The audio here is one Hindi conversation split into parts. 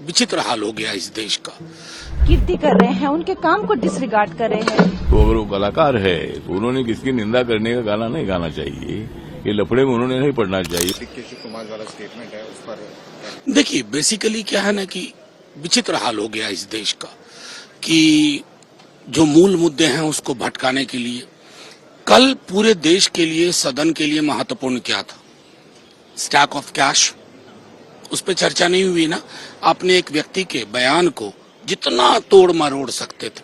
विचित्र हाल हो गया इस देश का। कीर्ति कर रहे हैं, उनके काम को डिसरिगार्ड कर रहे हैं। तो अगर वो कलाकार है तो उन्होंने किसकी निंदा करने का गाना नहीं गाना चाहिए, ये लफड़े में उन्होंने नहीं पढ़ना चाहिए। केशव कुमार वाला स्टेटमेंट है उस पर देखिए, बेसिकली क्या है ना कि विचित्र हाल हो गया इस देश का कि जो मूल मुद्दे हैं उसको भटकाने के लिए कल पूरे देश के लिए, सदन के लिए महत्वपूर्ण क्या था? स्टैक ऑफ कैश, उस पर चर्चा नहीं हुई ना। आपने एक व्यक्ति के बयान को जितना तोड़ मरोड़ सकते थे,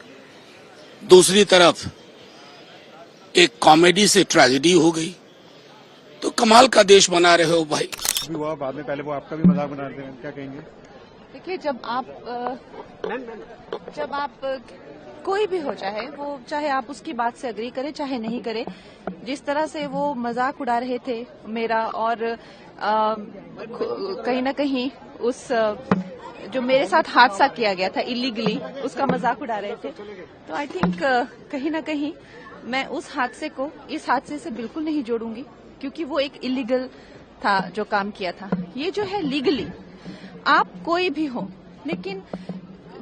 दूसरी तरफ एक कॉमेडी से ट्रेजेडी हो गई, तो कमाल का देश बना रहे हो भाई। भी हुआ बाद में, पहले वो आपका भी मजाक बना रहे हैं, क्या कहेंगे? देखिए, जब आप कोई भी हो, चाहे आप उसकी बात से अग्री करें चाहे नहीं करें, जिस तरह से वो मजाक उड़ा रहे थे मेरा और कहीं ना कहीं उस जो मेरे साथ हादसा किया गया था इलीगली, उसका मजाक उड़ा रहे थे, तो आई थिंक कहीं ना कहीं मैं उस हादसे को इस हादसे से बिल्कुल नहीं जोड़ूंगी, क्योंकि वो एक इलीगल था जो काम किया था। ये जो है लीगली, आप कोई भी हो, लेकिन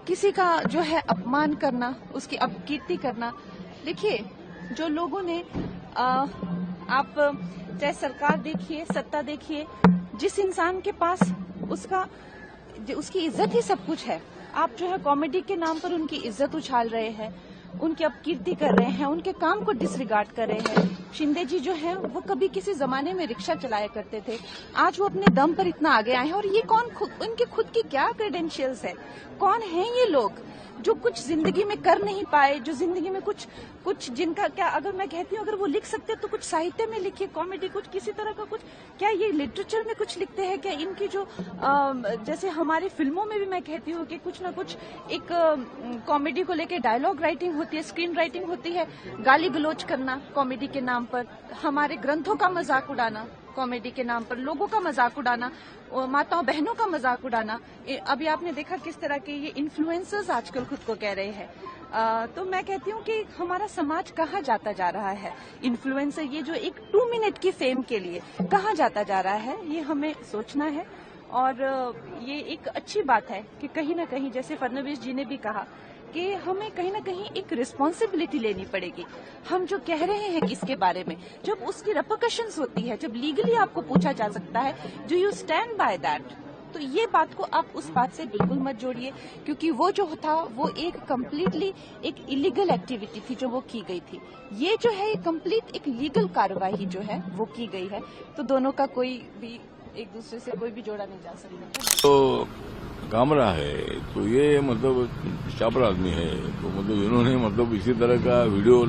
किसी का जो है अपमान करना, उसकी अपकीर्ति करना। देखिए, जो लोगों ने आप चाहे सरकार देखिए, सत्ता देखिए, जिस इंसान के पास उसकी इज्जत ही सब कुछ है, आप जो है कॉमेडी के नाम पर उनकी इज्जत उछाल रहे हैं, उनकी अपकीर्ति कर रहे हैं, उनके काम को डिसरिगार्ड कर रहे हैं। शिंदे जी जो है वो कभी किसी जमाने में रिक्शा चलाया करते थे, आज वो अपने दम पर इतना आगे आए हैं। और ये उनके खुद की क्या क्रेडेंशियल्स है? कौन है ये लोग जो कुछ जिंदगी में कर नहीं पाए, जो जिंदगी में कुछ जिनका क्या, अगर मैं कहती हूँ अगर वो लिख सकते तो कुछ साहित्य में लिखिए, कॉमेडी, कुछ किसी तरह का कुछ, क्या ये लिटरेचर में कुछ लिखते हैं क्या? इनकी जो जैसे हमारी फिल्मों में भी मैं कहती हूँ कि कुछ ना कुछ एक कॉमेडी को लेके डायलॉग राइटिंग होती है, स्क्रीन राइटिंग होती है, गाली गलौज करना कॉमेडी के नाम पर, हमारे ग्रंथों का मजाक उड़ाना कॉमेडी के नाम पर, लोगों का मजाक उड़ाना, माताओं बहनों का मजाक उड़ाना। अभी आपने देखा किस तरह के ये इन्फ्लुएंसर्स आजकल खुद को कह रहे हैं। तो मैं कहती हूँ कि हमारा समाज कहाँ जाता जा रहा है? इन्फ्लुएंसर, ये जो एक 2 मिनट की फेम के लिए कहाँ जाता जा रहा है, ये हमें सोचना है। और ये एक अच्छी बात है कि कहीं ना कहीं, जैसे फडणवीस जी ने भी कहा कि हमें कहीं ना कहीं एक रिस्पॉन्सिबिलिटी लेनी पड़ेगी। हम जो कह रहे हैं इसके बारे में, जब उसकी रेपरकशंस होती है, जब लीगली आपको पूछा जा सकता है, do you stand by that? तो ये बात को आप उस बात से बिल्कुल मत जोड़िए, क्योंकि वो जो था वो एक कम्प्लीटली एक इलीगल एक्टिविटी थी जो वो की गई थी। ये जो है कम्प्लीट एक लीगल कार्रवाई जो है वो की गई है। तो दोनों का कोई भी एक दूसरे से कोई भी जोड़ा नहीं जा सकता। तो कामरा है तो ये मतलब चापर आदमी है, तो मतलब इन्होंने मतलब इसी तरह का वीडियो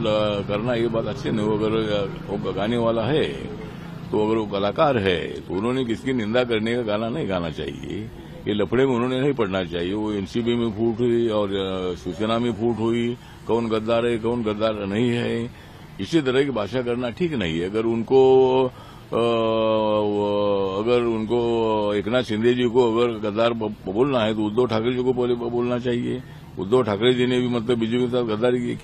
करना, ये बात अच्छी नहीं। अगर वो गाने वाला है तो अगर वो कलाकार है तो उन्होंने किसकी निंदा करने का गाना नहीं गाना चाहिए, ये लफड़े में उन्होंने नहीं पढ़ना चाहिए। वो एनसीपी में फूट हुई और शिवसेना में फूट हुई, कौन गद्दार है कौन गद्दार नहीं है, इसी तरह की भाषा करना ठीक नहीं है। अगर उनको एकनाथ शिंदे जी को अगर गद्दार बोलना है तो उद्धव ठाकरे जी को बोलना चाहिए। उद्धव ठाकरे जी ने भी मतलब बीजेपी के साथ गद्दारी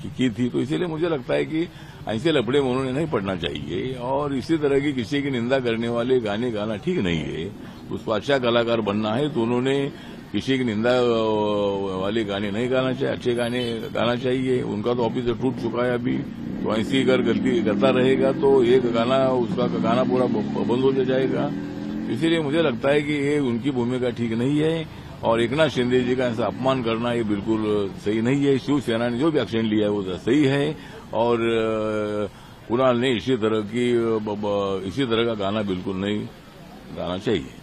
की थी, तो इसीलिए मुझे लगता है कि ऐसे लफड़े में उन्होंने नहीं पढ़ना चाहिए। और इसी तरह की किसी की निंदा करने वाले गाने गाना ठीक नहीं है। उसको अच्छा कलाकार बनना है तो उन्होंने किसी की निंदा वाले गाने नहीं गाना चाहिए, अच्छे गाने गाना चाहिए। उनका तो ऑफिस टूट चुका है अभी, तो ऐसी अगर गलती करता रहेगा तो एक गाना, उसका गाना पूरा बंद हो जाएगा। इसीलिए मुझे लगता है कि ये उनकी भूमिका ठीक नहीं है और एकनाथ शिंदे जी का ऐसा अपमान करना ये बिल्कुल सही नहीं है। शिवसेना ने जो भी एक्शन लिया है वो सही है और कुणाल ने इसी तरह का गाना बिल्कुल नहीं गाना चाहिए।